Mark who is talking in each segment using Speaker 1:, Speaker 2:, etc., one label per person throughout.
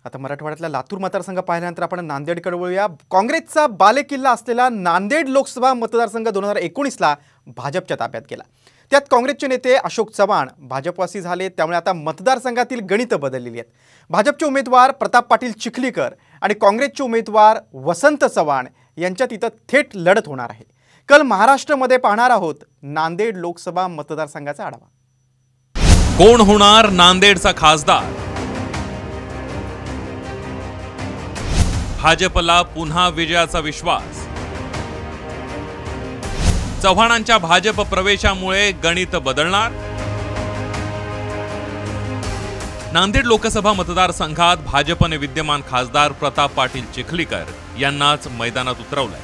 Speaker 1: आता मराठवाड्यातला लातूर मतदारसंघ पाहिल्यानंतर आपण नांदेडकडे वळूया। काँग्रेसचा बालेकिल्ला असलेला नांदेड लोकसभा मतदारसंघ 2019ला भाजपच्या ताब्यात गेला। त्यात काँग्रेसचे नेते अशोक चव्हाण भाजपवासी झाले, त्यामुळे आता मतदारसंघातील गणित बदललेली आहेत। भाजपचे उमेदवार प्रताप पाटील चिखलीकर आणि काँग्रेसचे उमेदवार वसंत चव्हाण यांच्यात इथं थेट लढत होणार आहे। कल महाराष्ट्रामध्ये पाहणार आहोत नांदेड लोकसभा मतदारसंघाचा आढावा।
Speaker 2: कोण होणार नांदेडचा खासदार? भाजपला पुन्हा विजयाचा विश्वास। चव्हाणांच्या भाजप प्रवेशामुळे गणित बदलणार। नांदेड लोकसभा मतदारसंघात भाजपने विद्यमान खासदार प्रताप पाटील चिखलीकर यांनाच मैदानात उतरवलंय।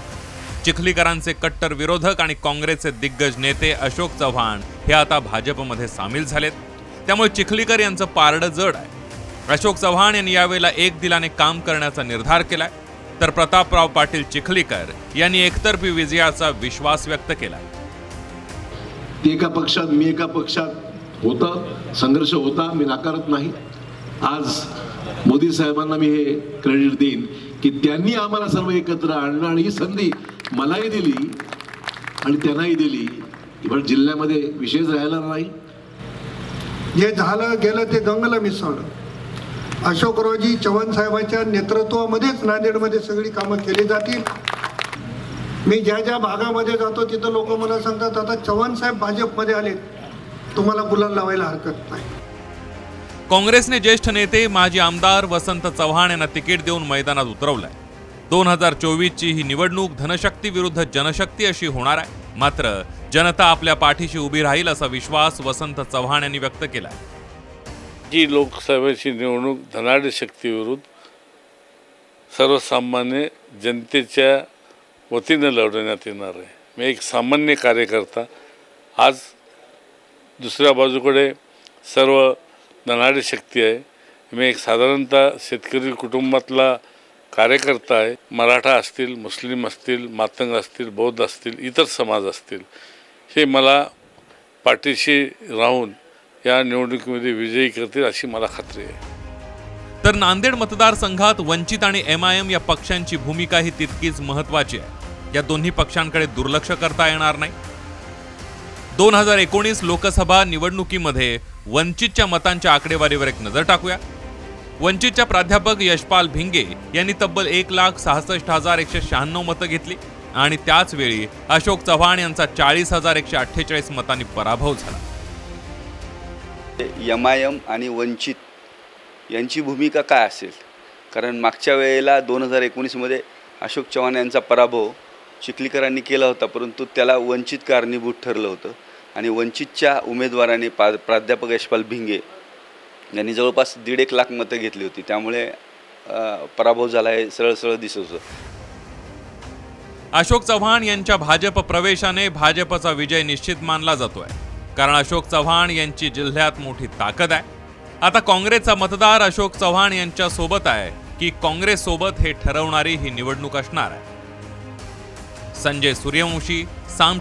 Speaker 2: चिखलीकरांचे कट्टर विरोधक आणि काँग्रेसचे दिग्गज नेते अशोक चव्हाण हे आता भाजपमध्ये सामील झालेत, त्यामुळे चिखलीकर यांचं पारडं जड आहे। अशोक चव्हाण यांनी यावेळेला एक दिलाने काम करण्याचा निर्धार केलाय, तर प्रतापराव पाटील चिखलीकर यांनी एकतर्फी विजयाचा विश्वास व्यक्त केलाय।
Speaker 3: एका पक्षात मी एका पक्षात होता, संघर्ष होता, मी नाकारत नाही। आज मोदी साहेबांना मी हे क्रेडिट देईन की त्यांनी आम्हाला सर्व एकत्र आणलं आणि ही संधी मलाही दिली आणि त्यांनाही दिली। पण जिल्ह्यामध्ये विशेष राहिला नाही,
Speaker 4: जे झालं गेलं ते गंगला मिसळलं। अशोकरावजी चव्हाण साहेबांच्या नेतृत्वामध्येच नांदेडमध्ये सगळी कामं केली जातील। मी ज्या ज्या भागामध्ये जातो तिथं लोक मला सांगतात, आता चव्हाण साहेब भाजपमध्ये आले, तुम्हाला गुलाल लावायला हरकत नाही।
Speaker 2: काँग्रेसने ज्येष्ठ नेते माजी आमदार वसंत चव्हाण यांना तिकीट देऊन मैदानात उतरवलंय। 2024ची ही निवडणूक धनशक्ती विरुद्ध जनशक्ती अशी होणार आहे, मात्र जनता आपल्या पाठीशी उभी राहील असा विश्वास वसंत चव्हाण यांनी व्यक्त केलाय।
Speaker 5: जी लोकसभेची निवडणूक धनाढ्य शक्तीविरुद्ध सर्वसामान्य जनतेच्या वतीने लढवण्यात येणार आहे। मी एक सामान्य कार्यकर्ता, आज दुसऱ्या बाजूकडे सर्व धनाढ्य शक्ती आहे। मी एक साधारणतः शेतकरी कुटुंबातला कार्यकर्ता आहे। मराठा असतील, मुस्लिम असतील, मातंग असतील, बौद्ध असतील, इतर समाज असतील, हे मला पाठीशी राहून या निवडणुकीमध्ये विजयी करतील अशी मला खात्री आहे।
Speaker 2: तर नांदेड मतदारसंघात वंचित आणि MIM या पक्षांची भूमिका ही तितकीच महत्त्वाची आहे। या दोन्ही पक्षांकडे दुर्लक्ष करता येणार नाही। 2019 लोकसभा निवडणुकीमध्ये वंचितच्या मतांच्या आकडेवारीवर एक नजर टाकूया। वंचितच्या प्राध्यापक यशपाल भिंगे यांनी तब्बल 1,66,196 मतं घेतली आणि त्याच वेळी अशोक चव्हाण यांचा 40,148 मतांनी पराभव झाला।
Speaker 6: MIM आणि वंचित यांची भूमिका काय असेल? कारण मागच्या वेळेला 2019मध्ये अशोक चव्हाण यांचा पराभव चिखलीकरांनी केला होता, परंतु त्याला वंचित कारणीभूत ठरलं होतं आणि वंचितच्या उमेदवाराने प्राध्यापक यशपाल भिंगे यांनी जवळपास 1.5 लाख मतं घेतली होती, त्यामुळे पराभव झाला हे सरळ दिसत होतं।
Speaker 2: अशोक चव्हाण यांच्या भाजप प्रवेशाने भाजपचा विजय निश्चित मानला जातोय, कारण अशोक चव्हाण यांची जिल्ह्यात मोठी ताकद आहे। आता काँग्रेसचा मतदार अशोक चव्हाण यांच्या सोबत आहे की काँग्रेस सोबत हे ठरवणारी ही निवडणूक असणार आहे। संजय सूर्यवंशी, साम